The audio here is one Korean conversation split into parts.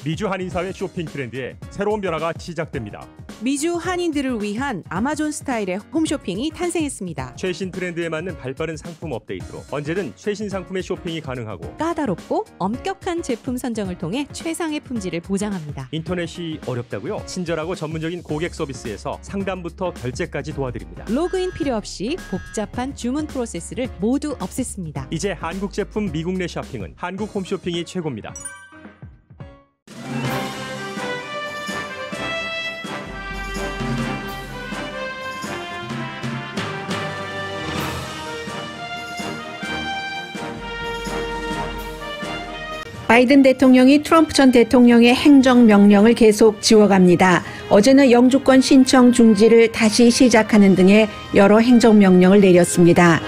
미주 한인사회 쇼핑 트렌드에 새로운 변화가 시작됩니다. 미주 한인들을 위한 아마존 스타일의 홈쇼핑이 탄생했습니다. 최신 트렌드에 맞는 발빠른 상품 업데이트로 언제든 최신 상품의 쇼핑이 가능하고 까다롭고 엄격한 제품 선정을 통해 최상의 품질을 보장합니다. 인터넷이 어렵다고요? 친절하고 전문적인 고객 서비스에서 상담부터 결제까지 도와드립니다. 로그인 필요 없이 복잡한 주문 프로세스를 모두 없앴습니다. 이제 한국 제품 미국 내 쇼핑은 한국 홈쇼핑이 최고입니다. 바이든 대통령이 트럼프 전 대통령의 행정명령을 계속 지워갑니다. 어제는 영주권 신청 중지를 다시 시작하는 등의 여러 행정명령을 내렸습니다.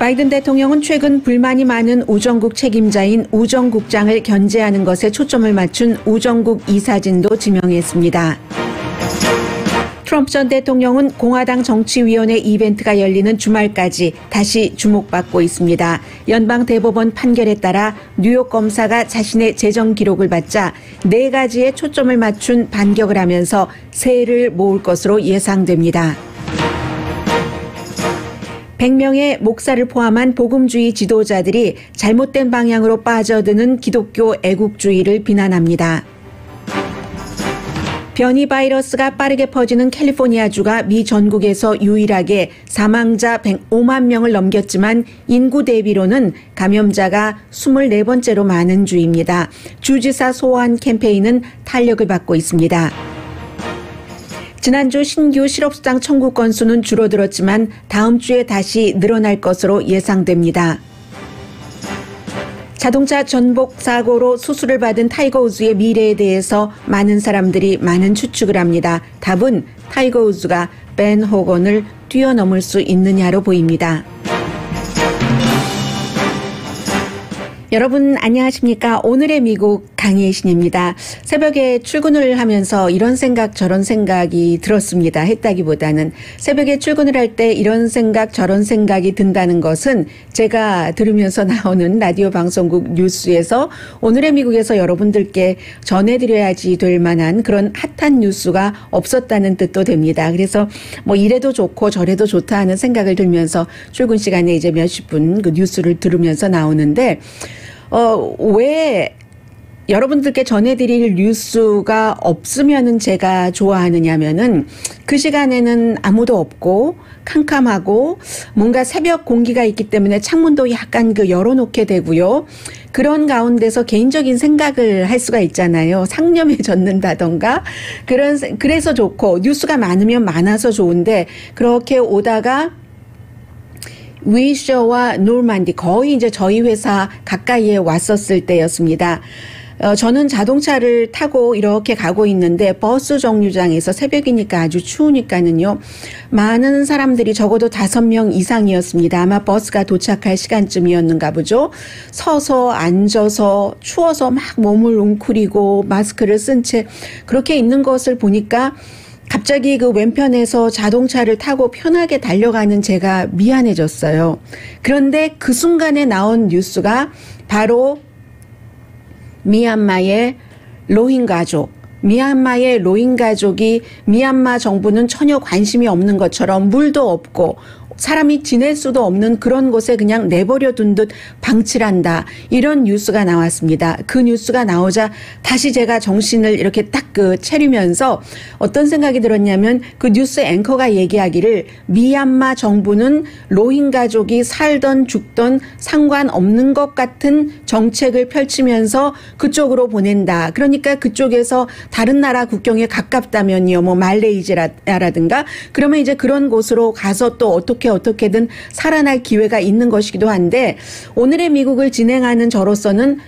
바이든 대통령은 최근 불만이 많은 우정국 책임자인 우정국장을 견제하는 것에 초점을 맞춘 우정국 이사진도 지명했습니다. 트럼프 전 대통령은 공화당 정치위원회 이벤트가 열리는 주말까지 다시 주목받고 있습니다. 연방대법원 판결에 따라 뉴욕 검사가 자신의 재정 기록을 받자 4가지에 초점을 맞춘 반격을 하면서 세를 모을 것으로 예상됩니다. 100명의 목사를 포함한 복음주의 지도자들이 잘못된 방향으로 빠져드는 기독교 애국주의를 비난합니다. 변이 바이러스가 빠르게 퍼지는 캘리포니아주가 미 전국에서 유일하게 사망자 105만 명을 넘겼지만 인구 대비로는 감염자가 24번째로 많은 주입니다. 주지사 소환 캠페인은 탄력을 받고 있습니다. 지난주 신규 실업수당 청구 건수는 줄어들었지만 다음 주에 다시 늘어날 것으로 예상됩니다. 자동차 전복 사고로 수술을 받은 타이거 우즈의 미래에 대해서 많은 사람들이 많은 추측을 합니다. 답은 타이거 우즈가 벤 호건을 뛰어넘을 수 있느냐로 보입니다. 여러분 안녕하십니까? 오늘의 미국 강혜신입니다. 새벽에 출근을 하면서 이런 생각 저런 생각이 들었습니다. 했다기보다는 새벽에 출근을 할 때 이런 생각 저런 생각이 든다는 것은 제가 들으면서 나오는 라디오 방송국 뉴스에서 오늘의 미국에서 여러분들께 전해드려야지 될 만한 그런 핫한 뉴스가 없었다는 뜻도 됩니다. 그래서 뭐 이래도 좋고 저래도 좋다 하는 생각을 들면서 출근 시간에 이제 몇십 분 그 뉴스를 들으면서 나오는데 왜 여러분들께 전해드릴 뉴스가 없으면은 제가 좋아하느냐면은 그 시간에는 아무도 없고 캄캄하고 뭔가 새벽 공기가 있기 때문에 창문도 약간 열어놓게 되고요. 그런 가운데서 개인적인 생각을 할 수가 있잖아요. 상념해졌는다던가 그래서 좋고 뉴스가 많으면 많아서 좋은데 그렇게 오다가 위셔와 노르만디 거의 이제 저희 회사 가까이에 왔었을 때였습니다. 저는 자동차를 타고 이렇게 가고 있는데 버스 정류장에서 새벽이니까 아주 추우니까는요. 많은 사람들이 적어도 5명 이상이었습니다. 아마 버스가 도착할 시간쯤이었는가 보죠. 서서 앉아서 추워서 막 몸을 웅크리고 마스크를 쓴 채 그렇게 있는 것을 보니까 갑자기 그 왼편에서 자동차를 타고 편하게 달려가는 제가 미안해졌어요. 그런데 그 순간에 나온 뉴스가 바로 미얀마의 로힝가족. 미얀마의 로힝가족이 미얀마 정부는 전혀 관심이 없는 것처럼 물도 없고 사람이 지낼 수도 없는 그런 곳에 그냥 내버려 둔 듯 방치한다. 이런 뉴스가 나왔습니다. 그 뉴스가 나오자 다시 제가 정신을 이렇게 딱 차리면서 어떤 생각이 들었냐면 그 뉴스 앵커가 얘기하기를 미얀마 정부는 로힝가족이 살던 죽던 상관없는 것 같은 정책을 펼치면서 그쪽으로 보낸다. 그러니까 그쪽에서 다른 나라 국경에 가깝다면요. 뭐 말레이시아라든가 그러면 이제 그런 곳으로 가서 또 어떻게든 살아날 기회가 있는 것이기도 한데 오늘의 미국을 진행하는 저로서는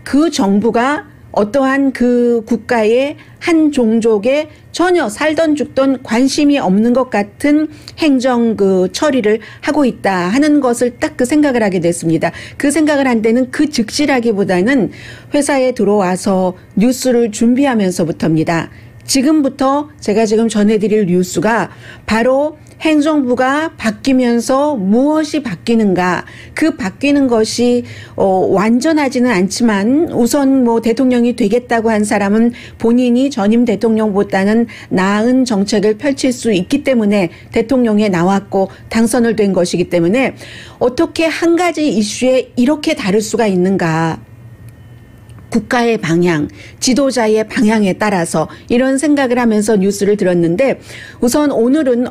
그 정부가 어떠한 그 국가의 한 종족에 전혀 살던 죽던 관심이 없는 것 같은 행정 처리를 하고 있다 하는 것을 딱 그 생각을 하게 됐습니다. 그 생각을 한 데는 그 즉시라기보다는 회사에 들어와서 뉴스를 준비하면서부터입니다. 지금부터 제가 지금 전해드릴 뉴스가 바로 행정부가 바뀌면서 무엇이 바뀌는가? 그 바뀌는 것이 완전하지는 않지만 우선 뭐 대통령이 되겠다고 한 사람은 본인이 전임 대통령보다는 나은 정책을 펼칠 수 있기 때문에 대통령에 나왔고 당선을 된 것이기 때문에 어떻게 한 가지 이슈에 이렇게 다를 수가 있는가? 국가의 방향, 지도자의 방향에 따라서 이런 생각을 하면서 뉴스를 들었는데 우선 오늘은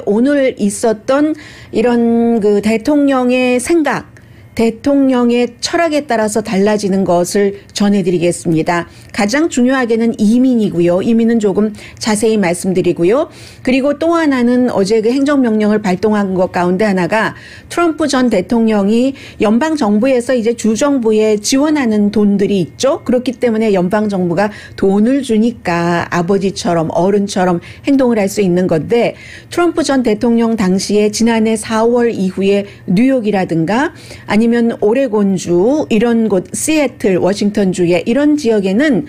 오늘 있었던 이런 그 대통령의 생각, 대통령의 철학에 따라서 달라지는 것을 전해드리겠습니다. 가장 중요하게는 이민이고요. 이민은 조금 자세히 말씀드리고요. 그리고 또 하나는 어제 그 행정명령을 발동한 것 가운데 하나가 트럼프 전 대통령이 연방정부에서 이제 주정부에 지원하는 돈들이 있죠. 그렇기 때문에 연방정부가 돈을 주니까 아버지처럼 어른처럼 행동을 할 수 있는 건데 트럼프 전 대통령 당시에 지난해 4월 이후에 뉴욕이라든가 아니면 오레곤주 이런 곳 시애틀 워싱턴주의 이런 지역에는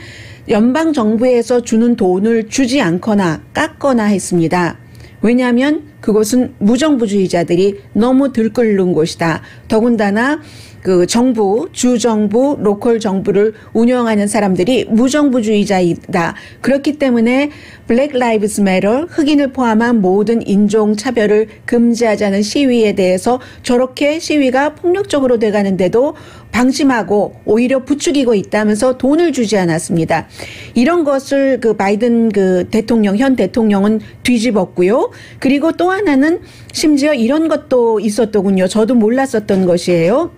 연방정부에서 주는 돈을 주지 않거나 깎거나 했습니다. 왜냐하면 그곳은 무정부주의자들이 너무 들끓는 곳이다. 더군다나 그 정부, 주정부, 로컬 정부를 운영하는 사람들이 무정부주의자이다. 그렇기 때문에 블랙 라이브스 매터, 흑인을 포함한 모든 인종 차별을 금지하자는 시위에 대해서 저렇게 시위가 폭력적으로 돼가는데도 방심하고 오히려 부추기고 있다면서 돈을 주지 않았습니다. 이런 것을 그 바이든 그 대통령, 현 대통령은 뒤집었고요. 그리고 또 하나는 심지어 이런 것도 있었더군요. 저도 몰랐었던 것이에요.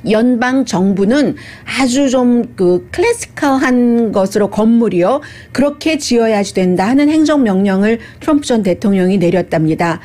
연방 정부는 아주 좀 그 클래시컬한 것으로 건물이요. 그렇게 지어야지 된다 하는 행정명령을 트럼프 전 대통령이 내렸답니다.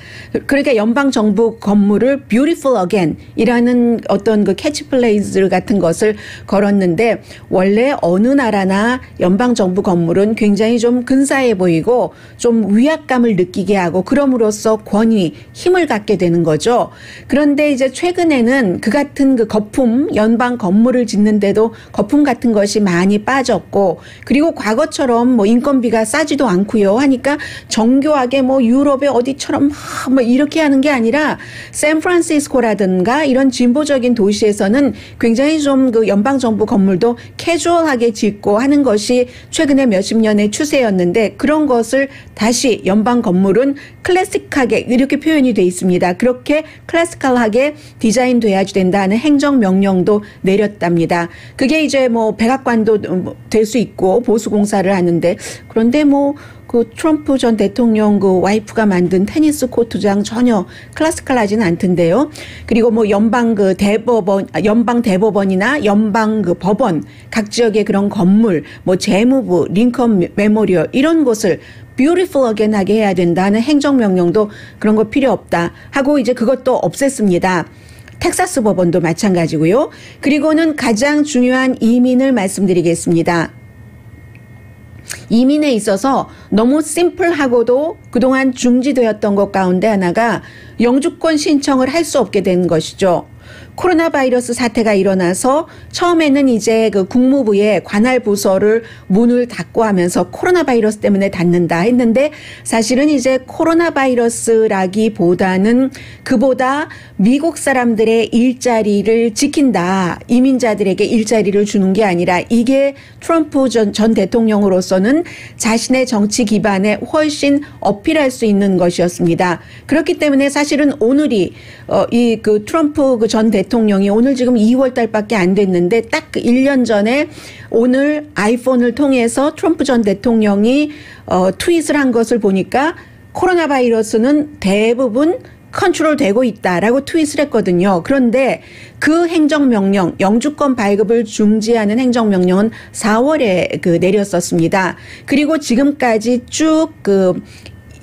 그러니까 연방 정부 건물을 beautiful again 이라는 어떤 그 캐치플레이즈 같은 것을 걸었는데 원래 어느 나라나 연방 정부 건물은 굉장히 좀 근사해 보이고 좀 위압감을 느끼게 하고 그럼으로써 권위, 힘을 갖게 되는 거죠. 그런데 이제 최근에는 그 같은 그 거품 연방 건물을 짓는데도 거품 같은 것이 많이 빠졌고 그리고 과거처럼 뭐 인건비가 싸지도 않고요 하니까 정교하게 뭐 유럽의 어디처럼 뭐 이렇게 하는 게 아니라 샌프란시스코라든가 이런 진보적인 도시에서는 굉장히 좀 그 연방 정부 건물도 캐주얼하게 짓고 하는 것이 최근에 몇십 년의 추세였는데 그런 것을 다시 연방 건물은 클래식하게 이렇게 표현이 돼 있습니다. 그렇게 클래시컬하게 디자인돼야지 된다는 행정명령도 내렸답니다. 그게 이제 뭐 백악관도 될 수 있고 보수공사를 하는데 그런데 뭐 그 트럼프 전 대통령 그 와이프가 만든 테니스 코트장 전혀 클래시컬하지는 않던데요. 그리고 뭐 연방 그 대법원, 연방 대법원이나 연방 그 법원 각 지역의 그런 건물, 뭐 재무부, 링컨 메모리얼 이런 곳을 beautiful again 하게 해야 된다는 행정명령도 그런 거 필요 없다 하고 이제 그것도 없앴습니다. 텍사스 법원도 마찬가지고요. 그리고는 가장 중요한 이민을 말씀드리겠습니다. 이민에 있어서 너무 심플하고도 그동안 중지되었던 것 가운데 하나가 영주권 신청을 할 수 없게 된 것이죠. 코로나 바이러스 사태가 일어나서 처음에는 이제 그 국무부의 관할 부서를 문을 닫고 하면서 코로나 바이러스 때문에 닫는다 했는데 사실은 이제 코로나 바이러스라기보다는 그보다 미국 사람들의 일자리를 지킨다. 이민자들에게 일자리를 주는 게 아니라 이게 트럼프 전 대통령으로서는 자신의 정치 기반에 훨씬 어필할 수 있는 것이었습니다. 그렇기 때문에 사실은 오늘이 이 그 트럼프 그 전 대통령이 오늘 지금 2월 달밖에 안 됐는데 딱 1년 전에 오늘 아이폰을 통해서 트럼프 전 대통령이 트윗을 한 것을 보니까 코로나 바이러스는 대부분 컨트롤 되고 있다라고 트윗을 했거든요. 그런데 그 행정명령, 영주권 발급을 중지하는 행정명령은 4월에 그 내렸었습니다. 그리고 지금까지 쭉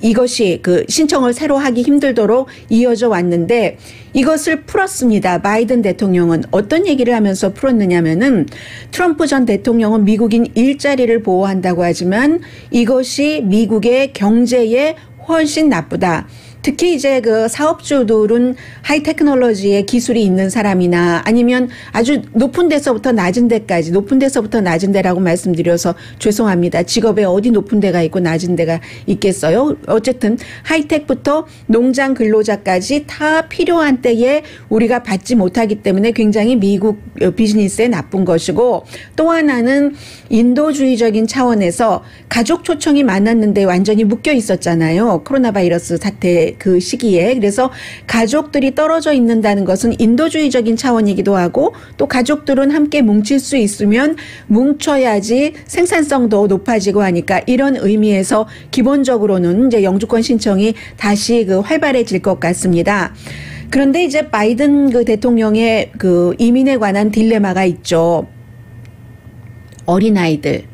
이것이 그 신청을 새로 하기 힘들도록 이어져 왔는데 이것을 풀었습니다. 바이든 대통령은 어떤 얘기를 하면서 풀었느냐면은 트럼프 전 대통령은 미국인 일자리를 보호한다고 하지만 이것이 미국의 경제에 훨씬 나쁘다. 특히 이제 그 사업주들은 하이테크놀로지의 기술이 있는 사람이나 아니면 아주 높은 데서부터 낮은 데까지, 높은 데서부터 낮은 데라고 말씀드려서 죄송합니다. 직업에 어디 높은 데가 있고 낮은 데가 있겠어요? 어쨌든 하이텍부터 농장 근로자까지 다 필요한 때에 우리가 받지 못하기 때문에 굉장히 미국 비즈니스에 나쁜 것이고, 또 하나는 인도주의적인 차원에서 가족 초청이 많았는데 완전히 묶여 있었잖아요. 코로나 바이러스 사태 그 시기에. 그래서 가족들이 떨어져 있는다는 것은 인도주의적인 차원이기도 하고, 또 가족들은 함께 뭉칠 수 있으면 뭉쳐야지 생산성도 높아지고 하니까, 이런 의미에서 기본적으로는 이제 영주권 신청이 다시 그 활발해질 것 같습니다. 그런데 이제 바이든 그 대통령의 그 이민에 관한 딜레마가 있죠. 어린아이들.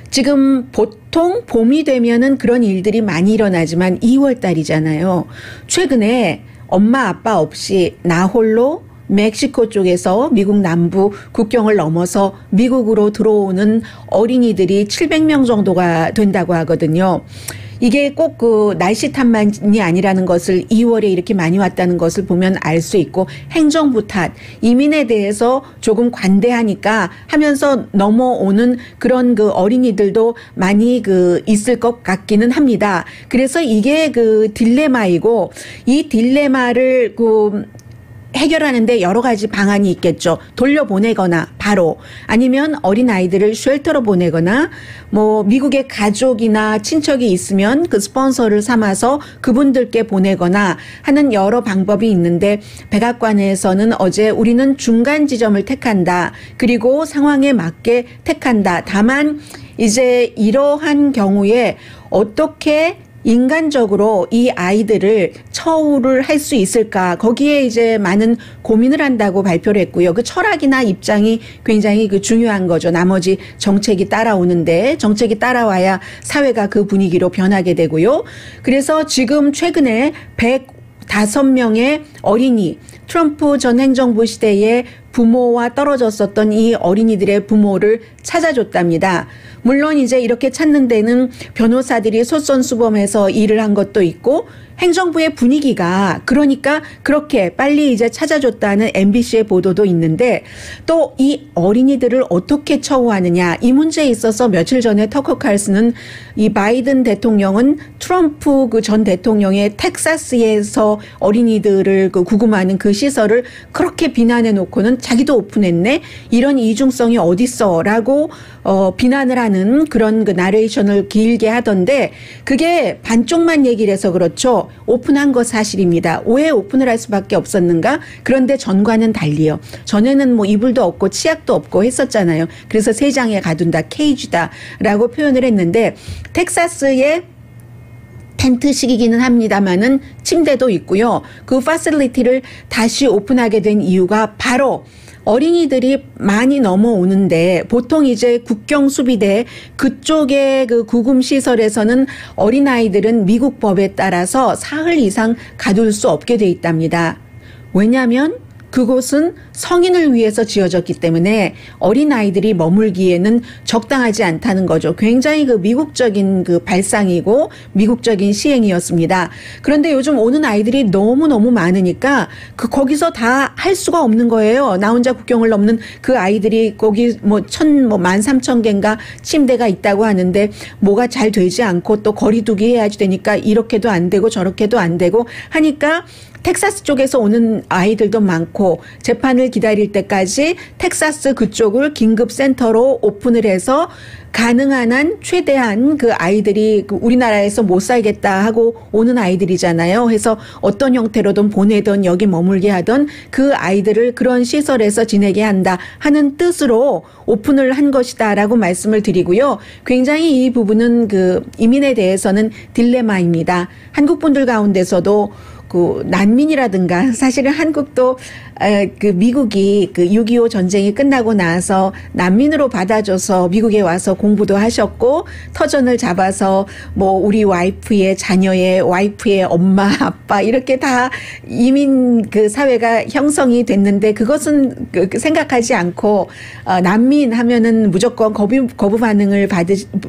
지금 보통 봄이 되면은 그런 일들이 많이 일어나지만 2월 달이잖아요. 최근에 엄마 아빠 없이 나 홀로 멕시코 쪽에서 미국 남부 국경을 넘어서 미국으로 들어오는 어린이들이 700명 정도가 된다고 하거든요. 이게 꼭 그 날씨 탓만이 아니라는 것을 2월에 이렇게 많이 왔다는 것을 보면 알 수 있고, 행정부 탓, 이민에 대해서 조금 관대하니까 하면서 넘어오는 그런 그 어린이들도 많이 그 있을 것 같기는 합니다. 그래서 이게 그 딜레마이고, 이 딜레마를 그 해결하는데 여러 가지 방안이 있겠죠. 돌려보내거나 바로, 아니면 어린아이들을 쉘터로 보내거나, 뭐 미국에 가족이나 친척이 있으면 그 스폰서를 삼아서 그분들께 보내거나 하는 여러 방법이 있는데, 백악관에서는 어제 우리는 중간 지점을 택한다. 그리고 상황에 맞게 택한다. 다만 이제 이러한 경우에 어떻게 인간적으로 이 아이들을 처우를 할 수 있을까, 거기에 이제 많은 고민을 한다고 발표를 했고요. 그 철학이나 입장이 굉장히 그 중요한 거죠. 나머지 정책이 따라오는데, 정책이 따라와야 사회가 그 분위기로 변하게 되고요. 그래서 지금 최근에 105명의 어린이, 트럼프 전 행정부 시대에 부모와 떨어졌었던 이 어린이들의 부모를 찾아줬답니다. 물론 이제 이렇게 찾는 데는 변호사들이 솔선수범해서 일을 한 것도 있고, 행정부의 분위기가 그러니까 그렇게 빨리 이제 찾아줬다는 MBC의 보도도 있는데, 또 이 어린이들을 어떻게 처우하느냐, 이 문제에 있어서 며칠 전에 터커 칼슨은 이 바이든 대통령은 트럼프 그 전 대통령의 텍사스에서 어린이들을 그 구금하는 그 시설을 그렇게 비난해 놓고는 자기도 오픈했네, 이런 이중성이 어딨어라고 비난을 하는 그런 그 나레이션을 길게 하던데, 그게 반쪽만 얘기를 해서 그렇죠. 오픈한 거 사실입니다. 왜 오픈을 할 수밖에 없었는가? 그런데 전과는 달리요. 전에는 뭐 이불도 없고 치약도 없고 했었잖아요. 그래서 세장에 가둔다, 케이지다라고 표현을 했는데, 텍사스의 텐트식이기는 합니다만은 침대도 있고요. 그 파실리티를 다시 오픈하게 된 이유가 바로 어린이들이 많이 넘어오는데, 보통 이제 국경 수비대 그쪽의 그 구금 시설에서는 어린아이들은 미국 법에 따라서 사흘 이상 가둘 수 없게 돼 있답니다. 왜냐하면 그곳은 성인을 위해서 지어졌기 때문에 어린아이들이 머물기에는 적당하지 않다는 거죠. 굉장히 그 미국적인 그 발상이고 미국적인 시행이었습니다. 그런데 요즘 오는 아이들이 너무너무 많으니까 거기서 다 할 수가 없는 거예요. 나 혼자 국경을 넘는 그 아이들이 거기 뭐 13,000개인가 침대가 있다고 하는데, 뭐가 잘 되지 않고 또 거리두기 해야지 되니까 이렇게도 안 되고 저렇게도 안 되고 하니까 텍사스 쪽에서 오는 아이들도 많고, 재판을 기다릴 때까지 텍사스 그쪽을 긴급 센터로 오픈을 해서 가능한 한 최대한 그 아이들이 우리나라에서 못 살겠다 하고 오는 아이들이잖아요. 해서 어떤 형태로든 보내든 여기 머물게 하던 그 아이들을 그런 시설에서 지내게 한다 하는 뜻으로 오픈을 한 것이다라고 말씀을 드리고요. 굉장히 이 부분은 그 이민에 대해서는 딜레마입니다. 한국 분들 가운데서도 그 난민이라든가 사실은 한국도 그 미국이 그 6.25 전쟁이 끝나고 나서 난민으로 받아줘서 미국에 와서 공부도 하셨고 터전을 잡아서 뭐 우리 와이프의 자녀의 와이프의 엄마 아빠 이렇게 다 이민 그 사회가 형성이 됐는데 그것은 생각하지 않고 난민 하면은 무조건 거부 반응을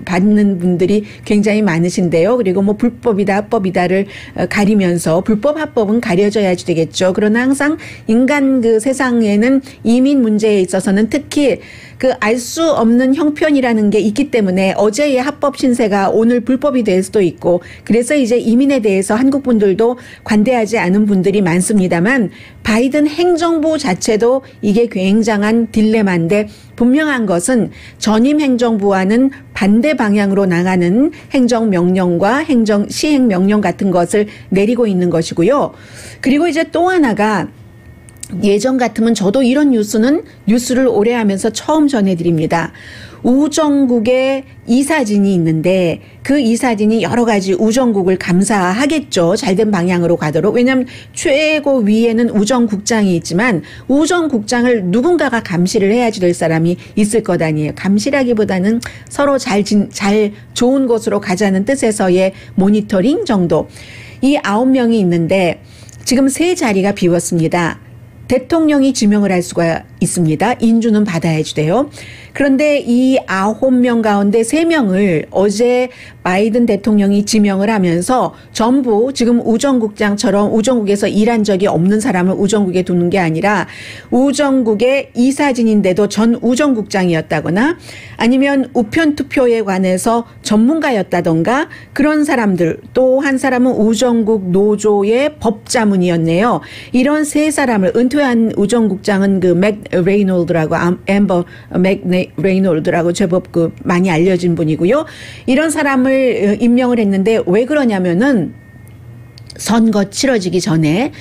받는 분들이 굉장히 많으신데요. 그리고 뭐 불법이다 합법이다를 가리면서 불법 합법은 가려져야지 되겠죠. 그러나 항상 인간 그 세상에는 이민 문제에 있어서는 특히 그 알 수 없는 형편이라는 게 있기 때문에 어제의 합법 신세가 오늘 불법이 될 수도 있고 그래서 이제 이민에 대해서 한국 분들도 관대하지 않은 분들이 많습니다만 바이든 행정부 자체도 이게 굉장한 딜레마인데 분명한 것은 전임 행정부와는 반대 방향으로 나가는 행정명령과 행정 시행명령 같은 것을 내리고 있는 것이고요. 그리고 이제 또 하나가 예전 같으면 저도 이런 뉴스를 오래 하면서 처음 전해드립니다. 우정국의 이사진이 있는데 그 이사진이 여러 가지 우정국을 감사하겠죠. 잘된 방향으로 가도록. 왜냐하면 최고 위에는 우정국장이 있지만 우정국장을 누군가가 감시를 해야지 될 사람이 있을 것 아니에요. 감시라기보다는 서로 잘 좋은 곳으로 가자는 뜻에서의 모니터링 정도. 이 9명이 있는데 지금 3자리가 비웠습니다. 대통령이 지명을 할 수가 있습니다. 인준은 받아야지 돼요. 그런데 이 9명 가운데 3명을 어제 바이든 대통령이 지명을 하면서 전부 지금 우정국장처럼 우정국에서 일한 적이 없는 사람을 우정국에 두는 게 아니라 우정국의 이사진인데도 전 우정국장이었다거나 아니면 우편투표에 관해서 전문가였다던가 그런 사람들 또 한 사람은 우정국 노조의 법자문이었네요. 이런 3사람을 은퇴한 우정국장은 그 맥 레이놀드라고 앰버 맥 레이놀드라고 제법 그 많이 알려진 분이고요. 이런 사람을 임명을 했는데 왜 그러냐면은 선거 치러지기 전에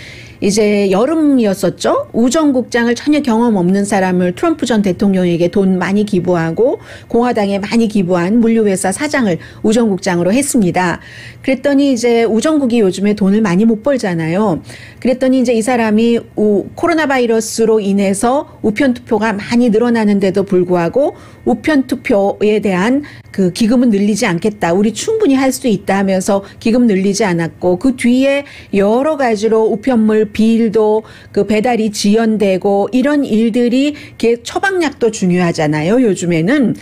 이제 여름이었었죠. 우정국장을 전혀 경험 없는 사람을 트럼프 전 대통령에게 돈 많이 기부하고 공화당에 많이 기부한 물류회사 사장을 우정국장으로 했습니다. 그랬더니 이제 우정국이 요즘에 돈을 많이 못 벌잖아요. 그랬더니 이제 이 사람이 코로나 바이러스로 인해서 우편투표가 많이 늘어나는데도 불구하고 우편투표에 대한 그 기금은 늘리지 않겠다. 우리 충분히 할 수 있다 하면서 기금 늘리지 않았고 그 뒤에 여러 가지로 우편물 비일도 그 배달이 지연되고 이런 일들이 처방약도 중요하잖아요. 요즘에는.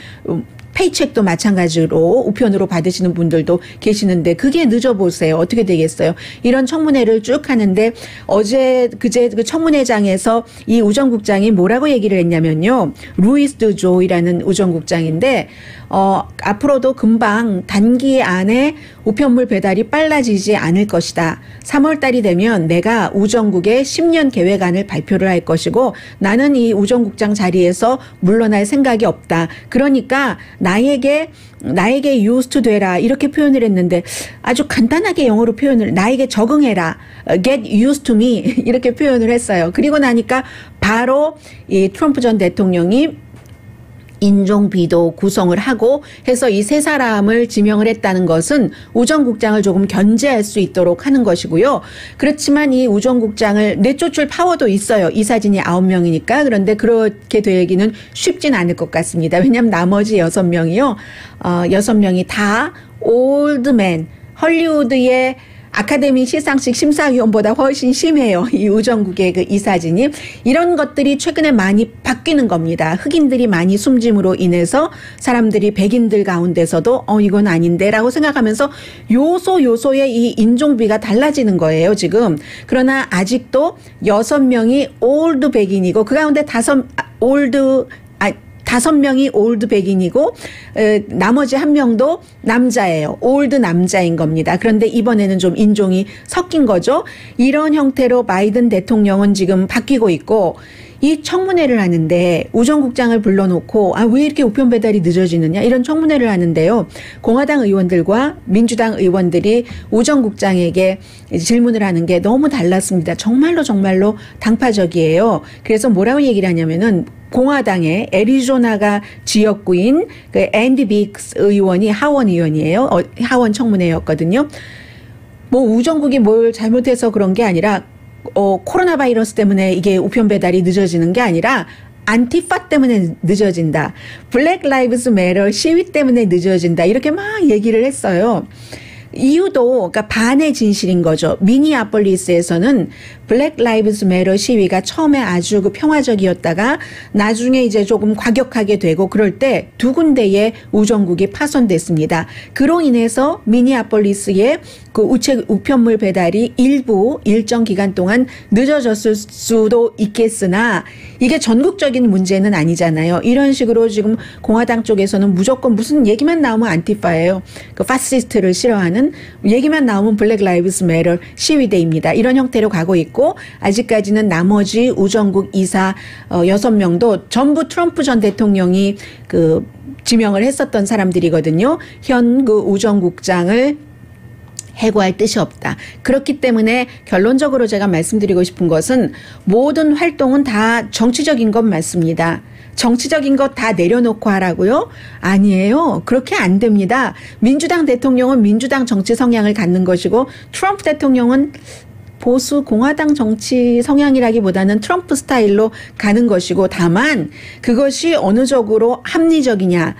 페이첵도 마찬가지로 우편으로 받으시는 분들도 계시는데 그게 늦어보세요. 어떻게 되겠어요? 이런 청문회를 쭉 하는데 그제 그 청문회장에서 이 우정국장이 뭐라고 얘기를 했냐면요. 루이스 드조이라는 우정국장인데 앞으로도 금방 단기 안에 우편물 배달이 빨라지지 않을 것이다. 3월 달이 되면 내가 우정국의 10년 계획안을 발표를 할 것이고 나는 이 우정국장 자리에서 물러날 생각이 없다. 그러니까 나에게 used 되라 이렇게 표현을 했는데 아주 간단하게 영어로 나에게 적응해라. get used to me 이렇게 표현을 했어요. 그리고 나니까 바로 이 트럼프 전 대통령이 인종비도 구성을 하고 해서 이 3사람을 지명을 했다는 것은 우정국장을 조금 견제할 수 있도록 하는 것이고요. 그렇지만 이 우정국장을 내쫓을 파워도 있어요. 이사진이 9명이니까. 그런데 그렇게 되기는 쉽진 않을 것 같습니다. 왜냐하면 나머지 6명이요. 6명이 다 올드맨, 헐리우드의 아카데미 시상식 심사위원보다 훨씬 심해요. 이 우정국의 그 이사진이. 이런 것들이 최근에 많이 바뀌는 겁니다. 흑인들이 많이 숨짐으로 인해서 사람들이 백인들 가운데서도 이건 아닌데 라고 생각하면서 요소의 이 인종비가 달라지는 거예요, 지금. 그러나 아직도 6명이 올드 백인이고 그 가운데 5명이 올드 백인이고 나머지 1명도 남자예요. 올드 남자인 겁니다. 그런데 이번에는 좀 인종이 섞인 거죠. 이런 형태로 바이든 대통령은 지금 바뀌고 있고 이 청문회를 하는데 우정국장을 불러놓고 왜 이렇게 우편 배달이 늦어지느냐 이런 청문회를 하는데요. 공화당 의원들과 민주당 의원들이 우정국장에게 질문을 하는 게 너무 달랐습니다. 정말로 당파적이에요. 그래서 뭐라고 얘기를 하냐면은 공화당의 애리조나가 지역구인 그 앤디 빅스 의원이 하원 의원이에요. 하원 청문회였거든요. 뭐 우정국이 뭘 잘못해서 그런 게 아니라 코로나 바이러스 때문에 이게 우편 배달이 늦어지는 게 아니라 안티파 때문에 늦어진다. 블랙 라이브스 매터 시위 때문에 늦어진다. 이렇게 막 얘기를 했어요. 이유도 그러니까 반의 진실인 거죠. 미니애폴리스에서는 블랙 라이브스 매터 시위가 처음에 아주 그 평화적이었다가 나중에 이제 조금 과격하게 되고 그럴 때 두 군데의 우정국이 파손됐습니다. 그로 인해서 미니애폴리스의 그 우편물 배달이 일부 일정 기간 동안 늦어졌을 수도 있겠으나 이게 전국적인 문제는 아니잖아요. 이런 식으로 지금 공화당 쪽에서는 무조건 무슨 얘기만 나오면 안티파예요. 그 파시스트를 싫어하는 얘기만 나오면 블랙 라이브스 매터 시위대입니다. 이런 형태로 가고 있고 아직까지는 나머지 우정국 이사 6명도 전부 트럼프 전 대통령이 그 지명을 했었던 사람들이거든요. 현 그 우정국장을 해고할 뜻이 없다. 그렇기 때문에 결론적으로 제가 말씀드리고 싶은 것은 모든 활동은 다 정치적인 건 맞습니다. 정치적인 것 다 내려놓고 하라고요? 아니에요. 그렇게 안 됩니다. 민주당 대통령은 민주당 정치 성향을 갖는 것이고 트럼프 대통령은 보수 공화당 정치 성향이라기보다는 트럼프 스타일로 가는 것이고 다만 그것이 어느 쪽으로 합리적이냐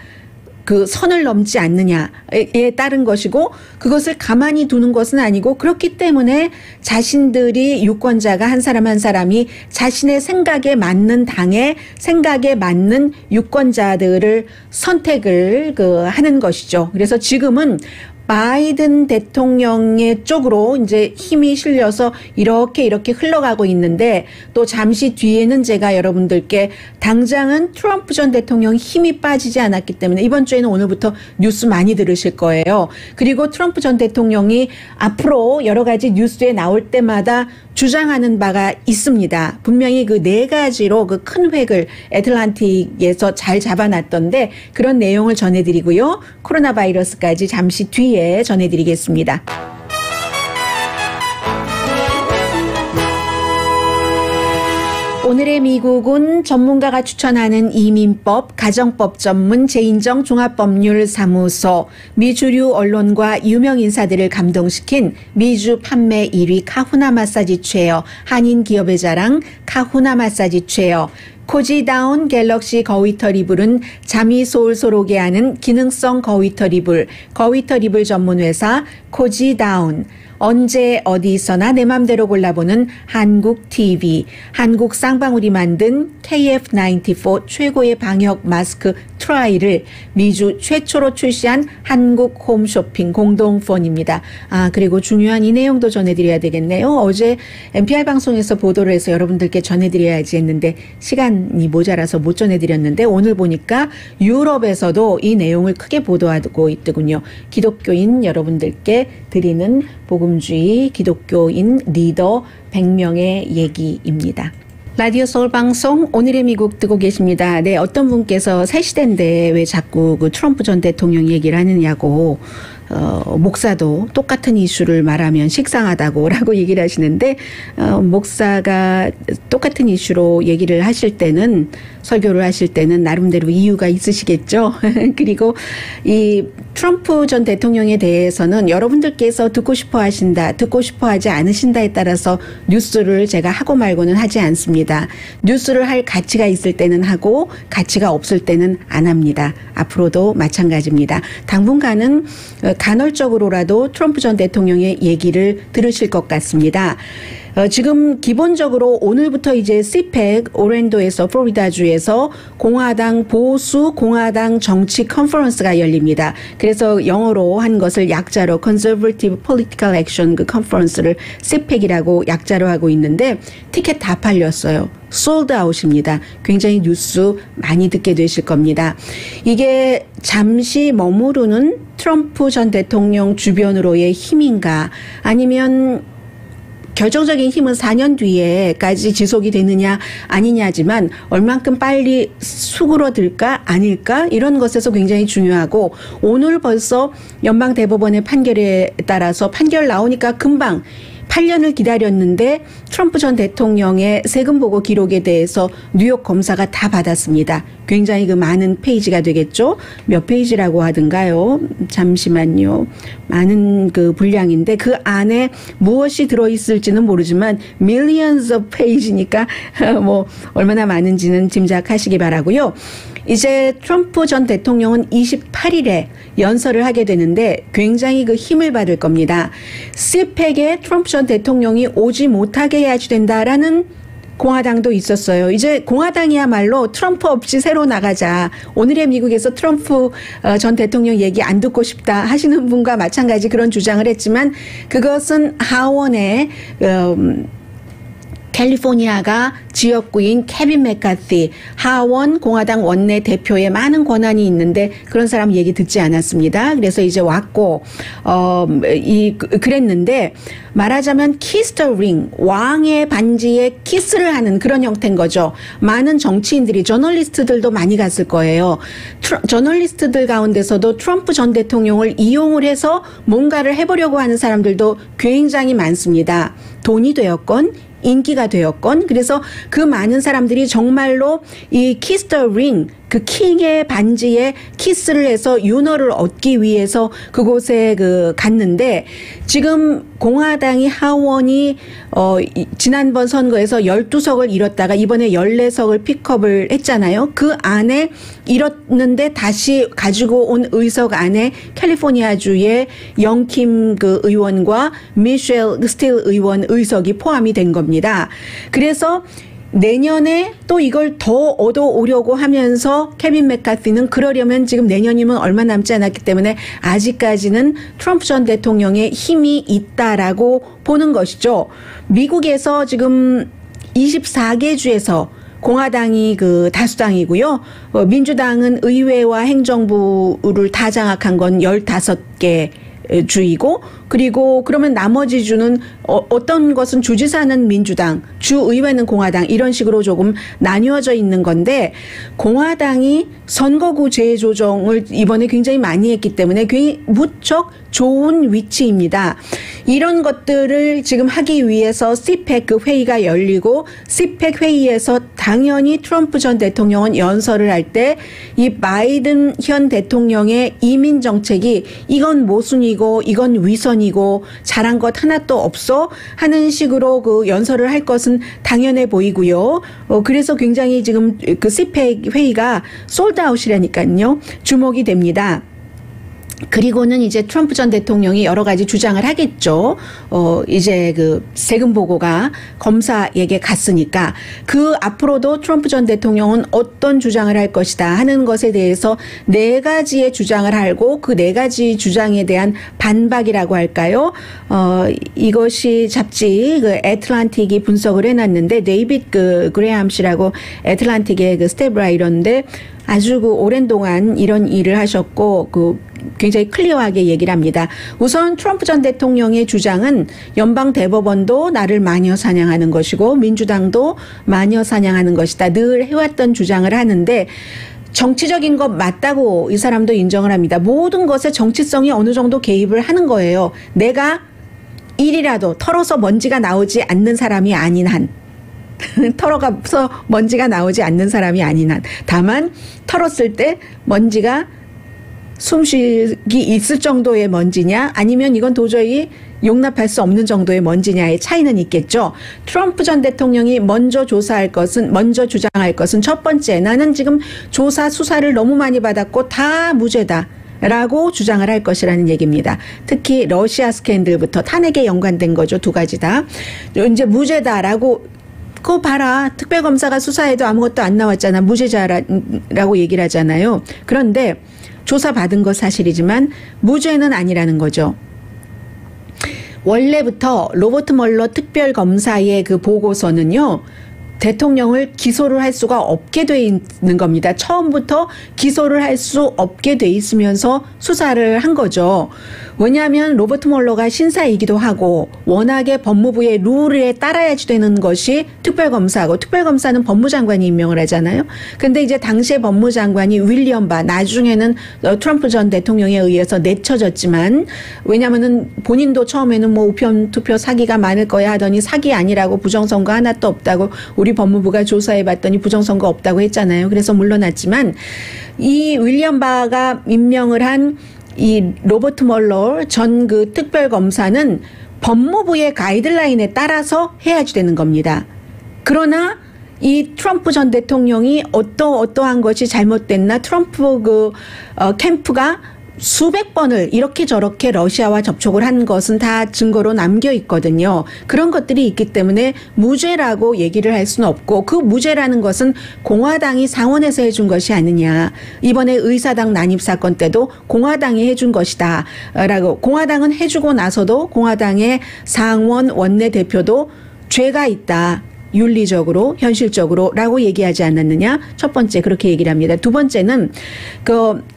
그 선을 넘지 않느냐에 따른 것이고 그것을 가만히 두는 것은 아니고 그렇기 때문에 자신들이 유권자가 한 사람 한 사람이 자신의 생각에 맞는 당의 생각에 맞는 유권자들을 선택을 하는 것이죠. 그래서 지금은 바이든 대통령의 쪽으로 이제 힘이 실려서 이렇게 흘러가고 있는데 또 잠시 뒤에는 제가 여러분들께 당장은 트럼프 전 대통령 힘이 빠지지 않았기 때문에 이번 주에는 오늘부터 뉴스 많이 들으실 거예요. 그리고 트럼프 전 대통령이 앞으로 여러 가지 뉴스에 나올 때마다 주장하는 바가 있습니다. 분명히 그 4가지로 그 큰 획을 애틀란틱에서 잘 잡아놨던데 그런 내용을 전해드리고요. 코로나 바이러스까지 잠시 뒤에 전해드리겠습니다. 오늘의 미국은 전문가가 추천하는 이민법, 가정법 전문 제인정 종합법률사무소, 미주류 언론과 유명 인사들을 감동시킨 미주 판매 1위 카후나 마사지 체어, 한인 기업의 자랑 카후나 마사지 체어, 코지다운 갤럭시 거위털 이불은 잠이 솔솔 오게 하는 기능성 거위털 이불, 거위털 이불 전문 회사 코지다운, 언제 어디서나 내 맘대로 골라보는 한국 TV, 한국 쌍방울이 만든 KF94 최고의 방역 마스크 트라이를 미주 최초로 출시한 한국 홈쇼핑 공동폰입니다. 그리고 중요한 이 내용도 전해드려야 되겠네요. 어제 NPR 방송에서 보도를 해서 여러분들께 전해드려야지 했는데 시간이 모자라서 못 전해드렸는데 오늘 보니까 유럽에서도 이 내용을 크게 보도하고 있더군요. 기독교인 여러분들께 드리는 복음주의 기독교인 리더 100명의 얘기입니다. 라디오 서울 방송 오늘의 미국 듣고 계십니다. 네, 어떤 분께서 새 시대인데 왜 자꾸 그 트럼프 전 대통령 얘기를 하느냐고 목사도 똑같은 이슈를 말하면 식상하다고라고 얘기를 하시는데 목사가 똑같은 이슈로 얘기를 하실 때는 설교를 하실 때는 나름대로 이유가 있으시겠죠. 그리고 이 트럼프 전 대통령에 대해서는 여러분들께서 듣고 싶어 하신다, 듣고 싶어 하지 않으신다에 따라서 뉴스를 제가 하고 말고는 하지 않습니다. 뉴스를 할 가치가 있을 때는 하고 가치가 없을 때는 안 합니다. 앞으로도 마찬가지입니다. 당분간은 간헐적으로라도 트럼프 전 대통령의 얘기를 들으실 것 같습니다. 지금 기본적으로 오늘부터 이제 CPEC 오랜도에서 플로리다주에서 공화당 보수 공화당 정치 컨퍼런스가 열립니다. 그래서 영어로 한 것을 약자로 Conservative Political Action 그 컨퍼런스를 CPEC이라고 약자로 하고 있는데 티켓 다 팔렸어요. 솔드아웃입니다. 굉장히 뉴스 많이 듣게 되실 겁니다. 이게 잠시 머무르는 트럼프 전 대통령 주변으로의 힘인가 아니면 결정적인 힘은 4년 뒤에까지 지속이 되느냐 아니냐지만 얼만큼 빨리 수그러들까 아닐까 이런 것에서 굉장히 중요하고 오늘 벌써 연방대법원의 판결에 따라서 판결 나오니까 금방 8년을 기다렸는데 트럼프 전 대통령의 세금 보고 기록에 대해서 뉴욕 검사가 다 받았습니다. 굉장히 그 많은 페이지가 되겠죠. 몇 페이지라고 하던가요? 잠시만요. 많은 그 분량인데 그 안에 무엇이 들어있을지는 모르지만 millions of page니까 뭐 얼마나 많은지는 짐작하시기 바라고요. 이제 트럼프 전 대통령은 28일에 연설을 하게 되는데 굉장히 그 힘을 받을 겁니다. CPAC에 트럼프 전 대통령이 오지 못하게 해야지 된다라는 공화당도 있었어요. 이제 공화당이야말로 트럼프 없이 새로 나가자. 오늘의 미국에서 트럼프 전 대통령 얘기 안 듣고 싶다 하시는 분과 마찬가지 그런 주장을 했지만 그것은 하원의 캘리포니아가 지역구인 케빈 맥카티 하원 공화당 원내 대표의 많은 권한이 있는데 그런 사람 얘기 듣지 않았습니다. 그래서 이제 왔고 그랬는데 말하자면 키스 더 링 왕의 반지에 키스를 하는 그런 형태인 거죠. 많은 정치인들이 저널리스트들도 많이 갔을 거예요. 저널리스트들 가운데서도 트럼프 전 대통령을 이용을 해서 뭔가를 해보려고 하는 사람들도 굉장히 많습니다. 돈이 되었건 인기가 되었건 그래서 그 많은 사람들이 정말로 이 키스 더 링 그 킹의 반지에 키스를 해서 윤허를 얻기 위해서 그곳에 갔는데 지금 공화당이 하원이 지난번 선거에서 12석을 잃었다가 이번에 14석을 픽업을 했잖아요. 그 안에 잃었는데 다시 가지고 온 의석 안에 캘리포니아주의 영킴 그 의원과 미셸 스틸 의원 의석이 포함이 된 겁니다. 그래서 내년에 또 이걸 더 얻어오려고 하면서 케빈 맥카티는 그러려면 지금 내년이면 얼마 남지 않았기 때문에 아직까지는 트럼프 전 대통령의 힘이 있다라고 보는 것이죠. 미국에서 지금 24개 주에서 공화당이 그 다수당이고요. 민주당은 의회와 행정부를 다 장악한 건 15개 주이고 그리고 그러면 나머지 주는 어떤 것은 주지사는 민주당, 주의회는 공화당 이런 식으로 조금 나뉘어져 있는 건데 공화당이 선거구 재조정을 이번에 굉장히 많이 했기 때문에 무척 좋은 위치입니다. 이런 것들을 지금 하기 위해서 CPAC 그 회의가 열리고 CPAC 회의에서 당연히 트럼프 전 대통령은 연설을 할 때 이 바이든 현 대통령의 이민 정책이 이건 모순이고 이건 위선이고 잘한 것 하나도 없어 하는 식으로 그 연설을 할 것은 당연해 보이고요. 그래서 굉장히 지금 그 CPAC 회의가 솔드아웃이라니까요. 주목이 됩니다. 그리고는 이제 트럼프 전 대통령이 여러 가지 주장을 하겠죠. 이제 그 세금 보고가 검사에게 갔으니까 그 앞으로도 트럼프 전 대통령은 어떤 주장을 할 것이다 하는 것에 대해서 4가지의 주장을 하고 그 4가지 주장에 대한 반박이라고 할까요? 이것이 잡지 그 애틀란틱이 분석을 해놨는데 데이빗 그 그레함 씨라고 애틀란틱의 그 스텝라이터인데 아주 그 오랜 동안 이런 일을 하셨고 그 굉장히 클리어하게 얘기를 합니다. 우선 트럼프 전 대통령의 주장은 연방 대법원도 나를 마녀 사냥하는 것이고 민주당도 마녀 사냥하는 것이다. 늘 해왔던 주장을 하는데 정치적인 것 맞다고 이 사람도 인정을 합니다. 모든 것에 정치성이 어느 정도 개입을 하는 거예요. 내가 일이라도 털어서 먼지가 나오지 않는 사람이 아닌 한 털어가서 먼지가 나오지 않는 사람이 아닌 한 다만 털었을 때 먼지가 숨쉬기 있을 정도의 먼지냐 아니면 이건 도저히 용납할 수 없는 정도의 먼지냐의 차이는 있겠죠. 트럼프 전 대통령이 먼저 주장할 것은 첫 번째 나는 지금 조사 수사를 너무 많이 받았고 다 무죄다. 라고 주장을 할 것이라는 얘기입니다. 특히 러시아 스캔들부터 탄핵에 연관된 거죠. 2가지 다. 이제 무죄다라고 그거 봐라. 특별검사가 수사해도 아무것도 안 나왔잖아. 무죄자라고 얘기를 하잖아요. 그런데 조사받은 것 사실이지만 무죄는 아니라는 거죠. 원래부터 로버트 멀러 특별검사의 그 보고서는요. 대통령을 기소를 할 수가 없게 돼 있는 겁니다. 처음부터 기소를 할 수 없게 돼 있으면서 수사를 한 거죠. 왜냐하면 로버트 멀러가 신사이기도 하고 워낙에 법무부의 룰에 따라야지 되는 것이 특별검사고 특별검사는 법무장관이 임명을 하잖아요. 근데 이제 당시의 법무장관이 윌리엄 바, 나중에는 트럼프 전 대통령에 의해서 내쳐졌지만, 왜냐하면은 본인도 처음에는 뭐 우편 투표 사기가 많을 거야 하더니 사기 아니라고 부정선거 하나도 없다고 우리 법무부가 조사해 봤더니 부정선거 없다고 했잖아요. 그래서 물러났지만 이 윌리엄 바가 임명을 한 이 로버트 멀러 전 그 특별검사는 법무부의 가이드라인에 따라서 해야지 되는 겁니다. 그러나 이 트럼프 전 대통령이 어떠한 것이 잘못됐나, 트럼프 캠프가 수백 번을 이렇게 저렇게 러시아와 접촉을 한 것은 다 증거로 남겨 있거든요. 그런 것들이 있기 때문에 무죄라고 얘기를 할 수는 없고, 그 무죄라는 것은 공화당이 상원에서 해준 것이 아니냐. 이번에 의사당 난입 사건 때도 공화당이 해준 것이다 라고, 공화당은 해주고 나서도 공화당의 상원 원내대표도 죄가 있다, 윤리적으로 현실적으로라고 얘기하지 않았느냐. 첫 번째 그렇게 얘기를 합니다. 두 번째는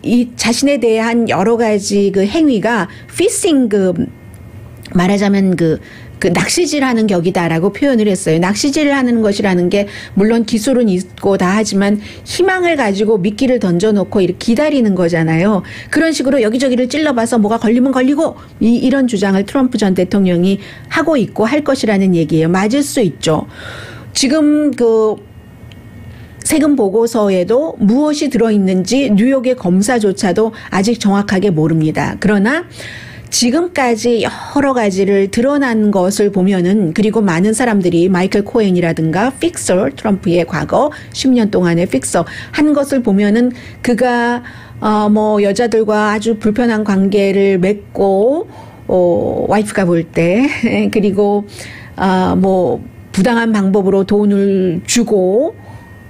이 자신에 대한 여러 가지 그 행위가 피싱, 말하자면 그 낚시질하는 격이다라고 표현을 했어요. 낚시질을 하는 것이라는 게 물론 기술은 있고 다 하지만 희망을 가지고 미끼를 던져놓고 이렇게 기다리는 거잖아요. 그런 식으로 여기저기를 찔러봐서 뭐가 걸리면 걸리고, 이런 주장을 트럼프 전 대통령이 하고 있고 할 것이라는 얘기예요. 맞을 수 있죠. 지금 세금 보고서에도 무엇이 들어있는지 뉴욕의 검사조차도 아직 정확하게 모릅니다. 그러나 지금까지 여러 가지를 드러난 것을 보면은, 그리고 많은 사람들이 마이클 코엔이라든가 픽서, 트럼프의 과거 10년 동안의 픽서 한 것을 보면은 그가 뭐 여자들과 아주 불편한 관계를 맺고 와이프가 볼 때 그리고 뭐 부당한 방법으로 돈을 주고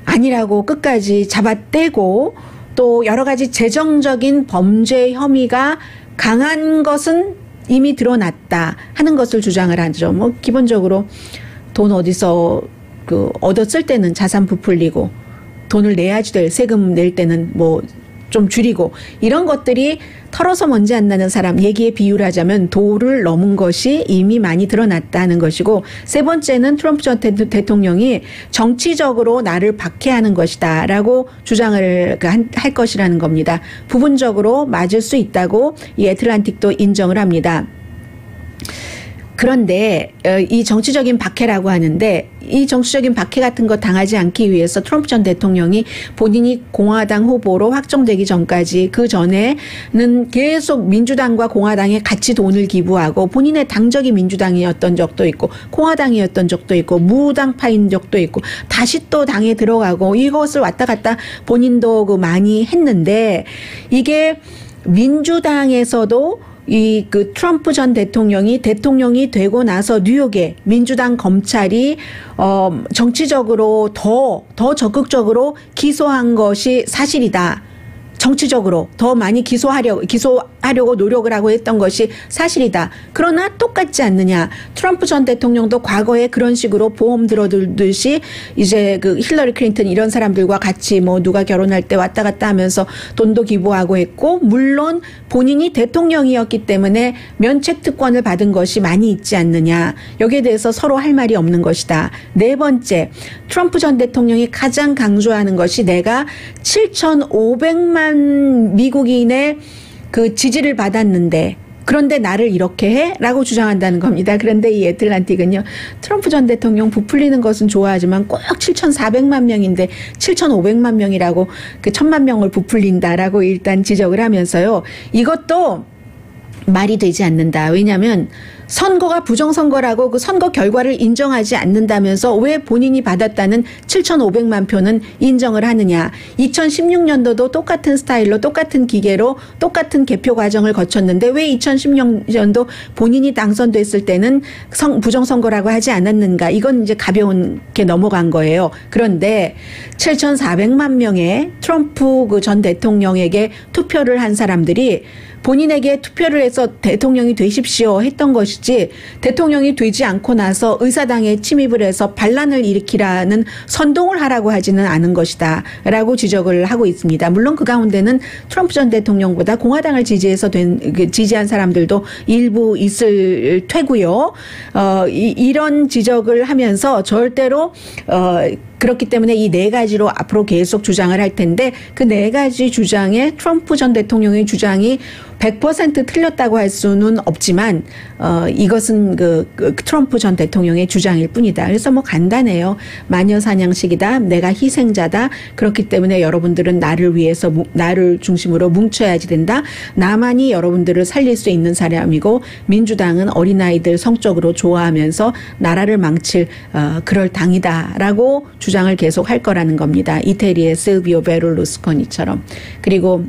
아니라고 끝까지 잡아떼고, 또 여러 가지 재정적인 범죄 혐의가 강한 것은 이미 드러났다 하는 것을 주장을 하죠. 뭐 기본적으로 돈 어디서 얻었을 때는 자산 부풀리고, 돈을 내야지 될 세금 낼 때는 뭐 좀 줄이고, 이런 것들이 털어서 먼지 안 나는 사람 얘기에 비유를 하자면 도를 넘은 것이 이미 많이 드러났다는 것이고, 세 번째는 트럼프 전 대통령이 정치적으로 나를 박해하는 것이다 라고 주장을 할 것이라는 겁니다. 부분적으로 맞을 수 있다고 이 애틀란틱도 인정을 합니다. 그런데 이 정치적인 박해라고 하는데, 이 정치적인 박해 같은 거 당하지 않기 위해서 트럼프 전 대통령이 본인이 공화당 후보로 확정되기 전까지, 그 전에는 계속 민주당과 공화당에 같이 돈을 기부하고, 본인의 당적이 민주당이었던 적도 있고 공화당이었던 적도 있고 무당파인 적도 있고 다시 또 당에 들어가고, 이것을 왔다 갔다 본인도 많이 했는데, 이게 민주당에서도 트럼프 전 대통령이 되고 나서 뉴욕의 민주당 검찰이 정치적으로 더 적극적으로 기소한 것이 사실이다. 정치적으로 더 많이 기소하려고 노력을 하고 했던 것이 사실이다. 그러나 똑같지 않느냐. 트럼프 전 대통령도 과거에 그런 식으로 보험 들어들듯이 이제 힐러리 클린턴 이런 사람들과 같이 뭐 누가 결혼할 때 왔다 갔다 하면서 돈도 기부하고 했고, 물론 본인이 대통령이었기 때문에 면책 특권을 받은 것이 많이 있지 않느냐. 여기에 대해서 서로 할 말이 없는 것이다. 네 번째, 트럼프 전 대통령이 가장 강조하는 것이 내가 7,500만 미국인의 지지를 받았는데 그런데 나를 이렇게 해? 라고 주장한다는 겁니다. 그런데 이 애틀란틱은요, 트럼프 전 대통령 부풀리는 것은 좋아하지만 꼭 7,400만 명인데 7,500만 명이라고 1,000만 명을 부풀린다라고 일단 지적을 하면서요, 이것도 말이 되지 않는다. 왜냐하면 선거가 부정선거라고 그 선거 결과를 인정하지 않는다면서 왜 본인이 받았다는 7,500만 표는 인정을 하느냐. 2016년도도 똑같은 스타일로 똑같은 기계로 똑같은 개표 과정을 거쳤는데 왜 2016년도 본인이 당선됐을 때는 부정선거라고 하지 않았는가. 이건 이제 가벼운게 넘어간 거예요. 그런데 7,400만 명의 트럼프 전 대통령에게 투표를 한 사람들이 본인에게 투표를 해서 대통령이 되십시오 했던 것이 것이지 대통령이 되지 않고 나서 의사당에 침입을 해서 반란을 일으키라는 선동을 하라고 하지는 않은 것이다 라고 지적을 하고 있습니다. 물론 그 가운데는 트럼프 전 대통령보다 공화당을 지지한 사람들도 일부 있을 테고요. 이런 지적을 하면서 절대로 그렇기 때문에 이 네 가지로 앞으로 계속 주장을 할 텐데 그 네 가지 주장에 트럼프 전 대통령의 주장이 100% 틀렸다고 할 수는 없지만 이것은 그 트럼프 전 대통령의 주장일 뿐이다. 그래서 뭐 간단해요. 마녀 사냥식이다. 내가 희생자다. 그렇기 때문에 여러분들은 나를 위해서 나를 중심으로 뭉쳐야지 된다. 나만이 여러분들을 살릴 수 있는 사람이고 민주당은 어린아이들 성적으로 좋아하면서 나라를 망칠 그럴 당이다라고 주장을 계속 할 거라는 겁니다. 이태리의 실비오 베를루스코니처럼. 그리고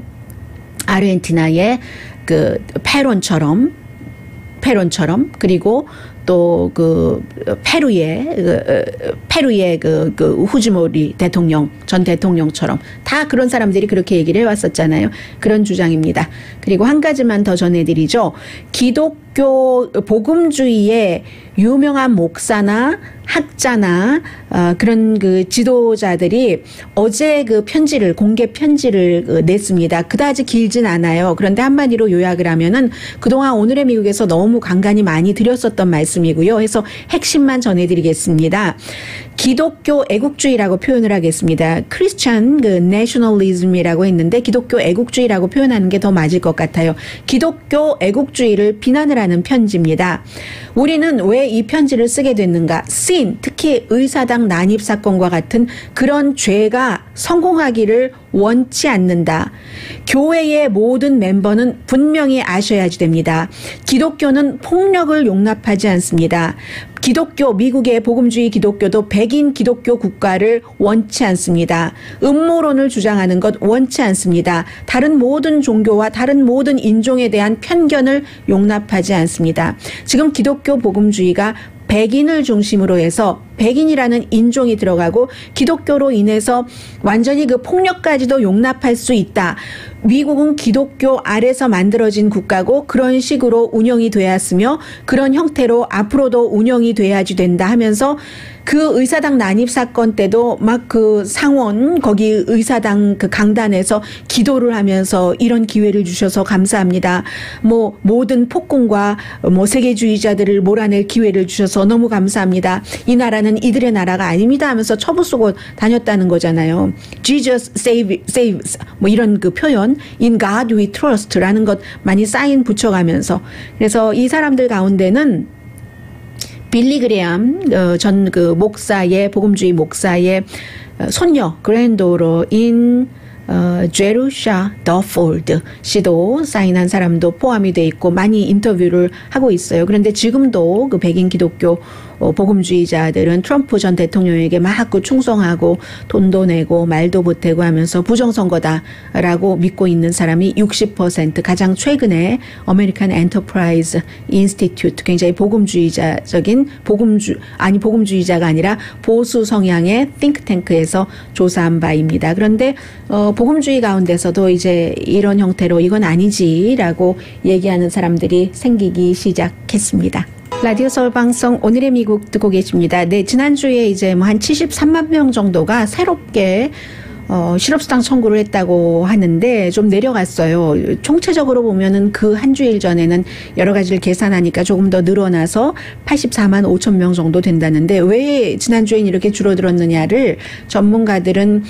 아르헨티나의 그 페론처럼 그리고 또 그 페루의 그 후지모리 대통령 전 대통령처럼 다 그런 사람들이 그렇게 얘기를 해왔었잖아요. 그런 주장입니다. 그리고 한 가지만 더 전해드리죠. 기독교 복음주의의 유명한 목사나 학자나 그런 그 지도자들이 어제 그 편지를 공개 편지를 냈습니다. 그다지 길진 않아요. 그런데 한마디로 요약을 하면은 그동안 오늘의 미국에서 너무 간간히 많이 드렸었던 말씀이고요. 해서 핵심만 전해드리겠습니다. 기독교 애국주의라고 표현을 하겠습니다. 크리스찬 그 내셔널리즘이라고 했는데 기독교 애국주의라고 표현하는 게 더 맞을 것 같아요. 기독교 애국주의를 비난을 하는 편지입니다. 우리는 왜 이 편지를 쓰게 됐는가? sin, 특히 의사당 난입 사건과 같은 그런 죄가 성공하기를 원치 않는다. 교회의 모든 멤버는 분명히 아셔야지 됩니다. 기독교는 폭력을 용납하지 않습니다. 미국의 복음주의 기독교도 백인 기독교 국가를 원치 않습니다. 음모론을 주장하는 것 원치 않습니다. 다른 모든 종교와 다른 모든 인종에 대한 편견을 용납하지 않습니다. 지금 기독교 복음주의가 백인을 중심으로 해서 백인이라는 인종이 들어가고 기독교로 인해서 완전히 그 폭력까지도 용납할 수 있다. 미국은 기독교 아래서 만들어진 국가고 그런 식으로 운영이 되었으며 그런 형태로 앞으로도 운영이 돼야지 된다 하면서 그 의사당 난입 사건 때도 막 그 상원 거기 의사당 그 강단에서 기도를 하면서 이런 기회를 주셔서 감사합니다. 뭐 모든 폭군과 뭐 세계주의자들을 몰아낼 기회를 주셔서 너무 감사합니다. 이 나라는 이들의 나라가 아닙니다 하면서 처부 쏘고 다녔다는 거잖아요. Jesus saves 뭐 이런 그 표현 In God we trust라는 것 많이 사인 붙여가면서 그래서 이 사람들 가운데는 빌리 그레암 전 그 목사의 복음주의 목사의 손녀 그랜도러인 제루샤 더폴드 씨도 사인한 사람도 포함이 돼 있고 많이 인터뷰를 하고 있어요. 그런데 지금도 그 백인 기독교 복음주의자들은 트럼프 전 대통령에게 막 그 충성하고 돈도 내고 말도 보태고 하면서 부정선거다라고 믿고 있는 사람이 60% 가장 최근에 어메리칸 엔터프라이즈 인스티튜트 굉장히 복음주의자적인 복음주의자가 아니라 보수 성향의 띵크탱크에서 조사한 바입니다. 그런데 복음주의 가운데서도 이제 이런 형태로 이건 아니지라고 얘기하는 사람들이 생기기 시작했습니다. 라디오 서울 방송 오늘의 미국 듣고 계십니다. 네, 지난주에 이제 뭐 한 73만 명 정도가 새롭게 실업수당 청구를 했다고 하는데 좀 내려갔어요. 총체적으로 보면은 그 한 주일 전에는 여러 가지를 계산하니까 조금 더 늘어나서 84만 5천 명 정도 된다는데 왜 지난주엔 이렇게 줄어들었느냐를 전문가들은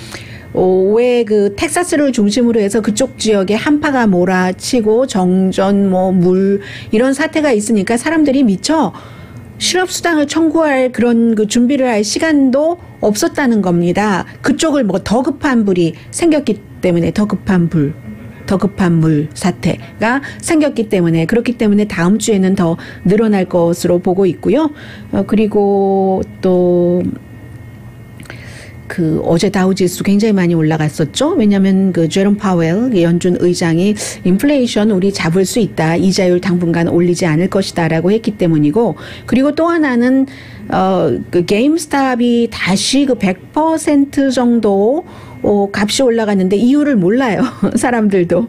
왜 그 텍사스를 중심으로 해서 그쪽 지역에 한파가 몰아치고 정전 물 이런 사태가 있으니까 사람들이 미처 실업수당을 청구할 그런 그 준비를 할 시간도 없었다는 겁니다. 그쪽을 뭐 더 급한 불이 생겼기 때문에 더 급한 물 사태가 생겼기 때문에 그렇기 때문에 다음 주에는 더 늘어날 것으로 보고 있고요. 그리고 또 그 어제 다우지수 굉장히 많이 올라갔었죠. 왜냐하면 그 제롬 파웰 연준 의장이 인플레이션 우리 잡을 수 있다. 이자율 당분간 올리지 않을 것이다라고 했기 때문이고 그리고 또 하나는 그 게임스탑이 다시 그 100% 정도 값이 올라갔는데 이유를 몰라요. 사람들도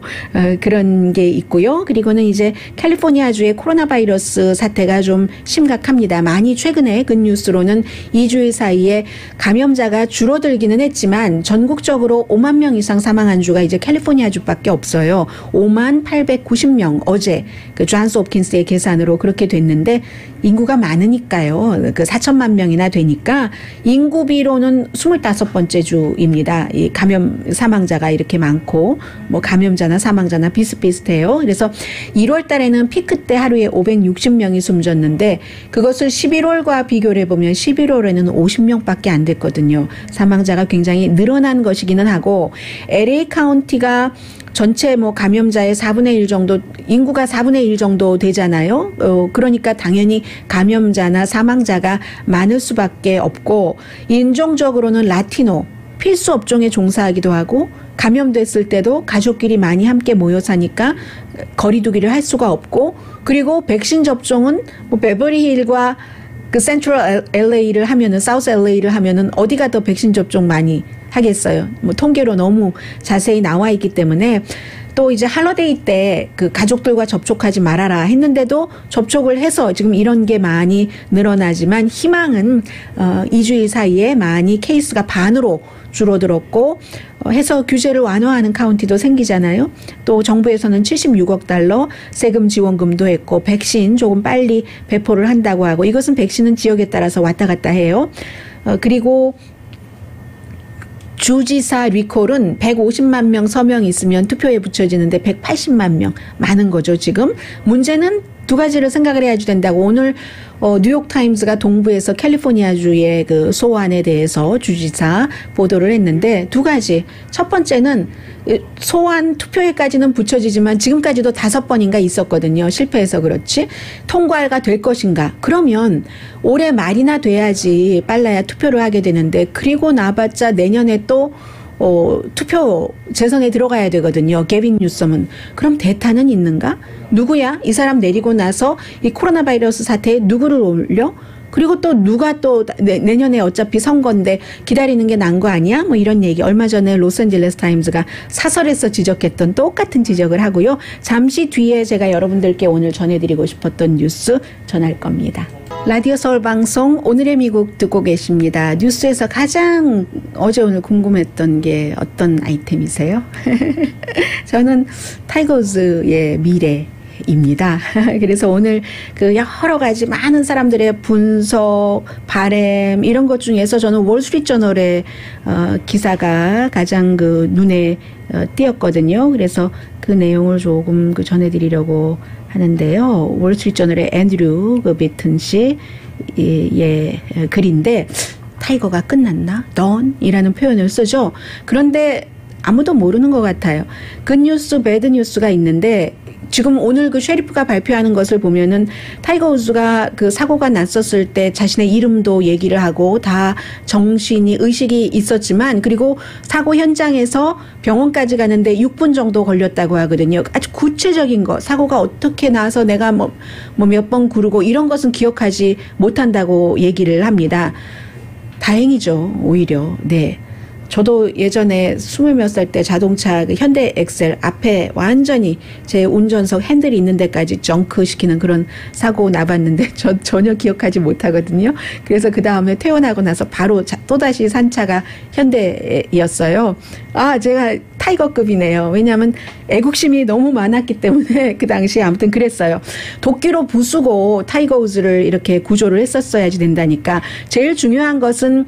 그런 게 있고요. 그리고는 이제 캘리포니아주의 코로나 바이러스 사태가 좀 심각합니다. 많이 최근에 그 뉴스로는 2주일 사이에 감염자가 줄어들기는 했지만 전국적으로 5만 명 이상 사망한 주가 이제 캘리포니아주밖에 없어요. 5만 890명 어제 그 존스 홉킨스의 계산으로 그렇게 됐는데 인구가 많으니까요. 그 4천만 명이나 되니까 인구비로는 25번째 주입니다. 이 감염 사망자가 이렇게 많고 뭐 감염자나 사망자나 비슷비슷해요. 그래서 1월 달에는 피크 때 하루에 560명이 숨졌는데 그것을 11월과 비교를 해보면 11월에는 50명밖에 안 됐거든요. 사망자가 굉장히 늘어난 것이기는 하고 LA 카운티가 전체 뭐 감염자의 4분의 1 정도, 인구가 4분의 1 정도 되잖아요. 그러니까 당연히 감염자나 사망자가 많을 수밖에 없고, 인종적으로는 라티노, 필수 업종에 종사하기도 하고, 감염됐을 때도 가족끼리 많이 함께 모여 사니까 거리두기를 할 수가 없고, 그리고 백신 접종은 뭐 베버리힐과 그 센트럴 LA를 하면은, 사우스 LA를 하면은 어디가 더 백신 접종 많이 하겠어요. 뭐 통계로 너무 자세히 나와 있기 때문에 또 이제 할러데이 때 그 가족들과 접촉하지 말아라 했는데도 접촉을 해서 지금 이런 게 많이 늘어나지만 희망은 2주일 사이에 많이 케이스가 반으로 줄어들었고 해서 규제를 완화하는 카운티도 생기잖아요. 또 정부에서는 76억 달러 세금 지원금도 했고 백신 조금 빨리 배포를 한다고 하고 이것은 백신은 지역에 따라서 왔다 갔다 해요. 그리고 주지사 리콜은 150만 명 서명이 있으면 투표에 붙여지는데 180만 명 많은 거죠 지금. 문제는 두 가지를 생각을 해야지 된다고 오늘 뉴욕타임스가 동부에서 캘리포니아주의 그 소환에 대해서 주지사 보도를 했는데 두 가지. 첫 번째는 소환 투표에까지는 붙여지지만 지금까지도 5번인가 있었거든요. 실패해서 그렇지. 통과가 될 것인가. 그러면 올해 말이나 돼야지 빨라야 투표를 하게 되는데 그리고 나봤자 내년에 또 투표 재선에 들어가야 되거든요. 게빈 뉴섬은. 그럼 대타는 있는가? 누구야? 이 사람 내리고 나서 이 코로나 바이러스 사태에 누구를 올려? 그리고 또 누가 또 내년에 어차피 선거인데 기다리는 게 나은 거 아니야? 뭐 이런 얘기. 얼마 전에 로스앤젤레스 타임즈가 사설에서 지적했던 똑같은 지적을 하고요. 잠시 뒤에 제가 여러분들께 오늘 전해드리고 싶었던 뉴스 전할 겁니다. 라디오 서울 방송 오늘의 미국 듣고 계십니다. 뉴스에서 가장 어제 오늘 궁금했던 게 어떤 아이템이세요? 저는 타이거즈의 미래입니다. 그래서 오늘 그 여러 가지 많은 사람들의 분석, 바램 이런 것 중에서 저는 월스트리트저널의 기사가 가장 그 눈에 띄었거든요. 그래서 그 내용을 조금 그 전해드리려고 하는데요. 월스트리트저널의 앤드류 그 비튼 씨의 글인데 타이거가 끝났나? 던이라는 표현을 쓰죠. 그런데 아무도 모르는 것 같아요. 굿뉴스, 배드뉴스가 있는데 지금 오늘 그 셰리프가 발표하는 것을 보면은 타이거 우즈가 그 사고가 났었을 때 자신의 이름도 얘기를 하고 다 정신이 의식이 있었지만 그리고 사고 현장에서 병원까지 가는데 6분 정도 걸렸다고 하거든요. 아주 구체적인 거 사고가 어떻게 나서 내가 뭐 몇 번 구르고 이런 것은 기억하지 못한다고 얘기를 합니다. 다행이죠. 오히려. 네. 저도 예전에 20몇 살 때 자동차 그 현대 엑셀 앞에 완전히 제 운전석 핸들이 있는 데까지 정크 시키는 그런 사고 나봤는데 전혀 기억하지 못하거든요. 그래서 그 다음에 퇴원하고 나서 바로 또다시 산 차가 현대였어요. 아, 제가 타이거급이네요. 왜냐하면 애국심이 너무 많았기 때문에 그 당시에 아무튼 그랬어요. 도끼로 부수고 타이거 우즈를 이렇게 구조를 했었어야지 된다니까. 제일 중요한 것은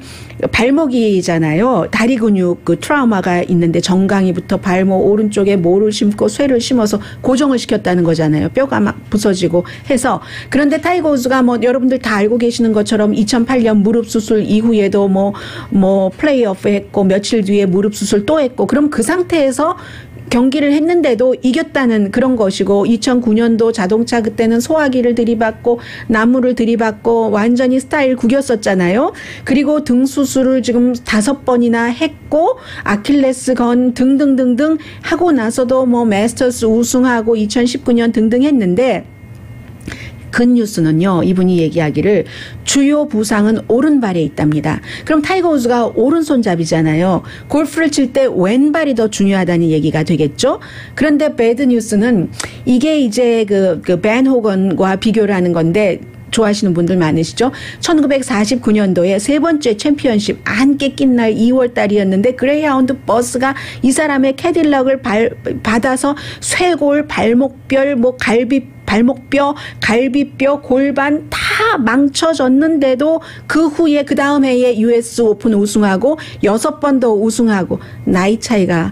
발목이잖아요. 다리 근육 그 트라우마가 있는데 정강이부터 발목 오른쪽에 모를 심고 쇠를 심어서 고정을 시켰다는 거잖아요. 뼈가 막 부서지고 해서. 그런데 타이거 우즈가 뭐 여러분들 다 알고 계시는 것처럼 2008년 무릎 수술 이후에도 뭐 플레이오프 했고 며칠 뒤에 무릎 수술 또 했고 그럼 그 상태에서 경기를 했는데도 이겼다는 그런 것이고 2009년도 자동차 그때는 소화기를 들이받고 나무를 들이받고 완전히 스타일 구겼었잖아요. 그리고 등 수술을 지금 5번이나 했고 아킬레스 건 등등등등 하고 나서도 뭐 마스터스 우승하고 2019년 등등 했는데 근 뉴스는요, 이분이 얘기하기를 주요 부상은 오른발에 있답니다. 그럼 타이거 우즈가 오른손잡이잖아요. 골프를 칠 때 왼발이 더 중요하다는 얘기가 되겠죠. 그런데 배드 뉴스는 이게 이제 벤 호건과 비교를 하는 건데, 좋아하시는 분들 많으시죠? 1949년도에 세 번째 챔피언십 안개 낀 날 2월 달이었는데 그레이하운드 버스가 이 사람의 캐딜락을 받아서 쇄골, 발목별, 발목뼈, 갈비뼈, 골반 다 망쳐졌는데도 그 후에 그 다음 해에 US 오픈 우승하고 6번 더 우승하고 나이 차이가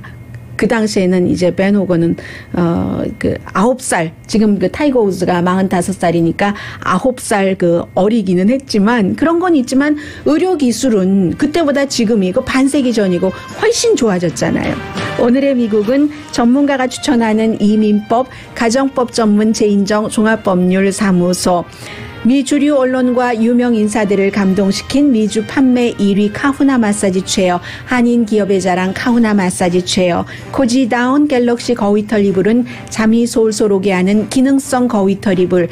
그 당시에는 이제 벤 호건은 9살, 지금 타이거 우즈가 45살이니까 9살 어리기는 했지만 그런 건 있지만 의료 기술은 그때보다 지금이 반세기 전이고 훨씬 좋아졌잖아요. 오늘의 미국은 전문가가 추천하는 이민법, 가정법 전문 재인정 종합법률사무소, 미 주류 언론과 유명 인사들을 감동시킨 미주 판매 1위 카후나 마사지 체어, 한인 기업의 자랑 카후나 마사지 체어, 코지다운 갤럭시 거위털 이불은 잠이 솔솔 오게 하는 기능성 거위털 이불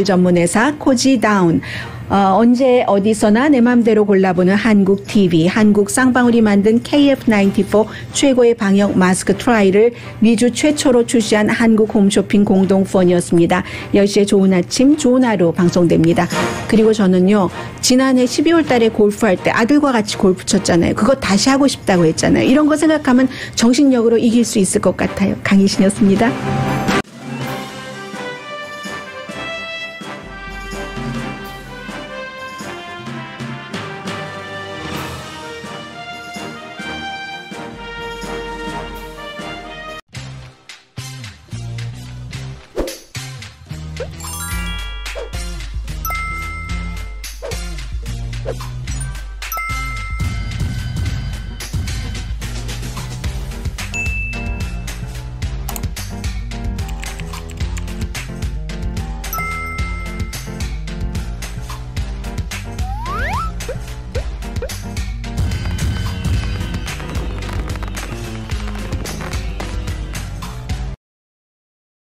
전문회사 코지다운, 언제 어디서나 내 맘대로 골라보는 한국 TV, 한국 쌍방울이 만든 KF94 최고의 방역 마스크 트라이를 미주 최초로 출시한 한국 홈쇼핑 공동폰이었습니다. 10시에 좋은 아침, 좋은 하루 방송됩니다. 그리고 저는요, 지난해 12월 달에 골프할 때 아들과 같이 골프 쳤잖아요. 그거 다시 하고 싶다고 했잖아요. 이런 거 생각하면 정신력으로 이길 수 있을 것 같아요. 강희신이었습니다. you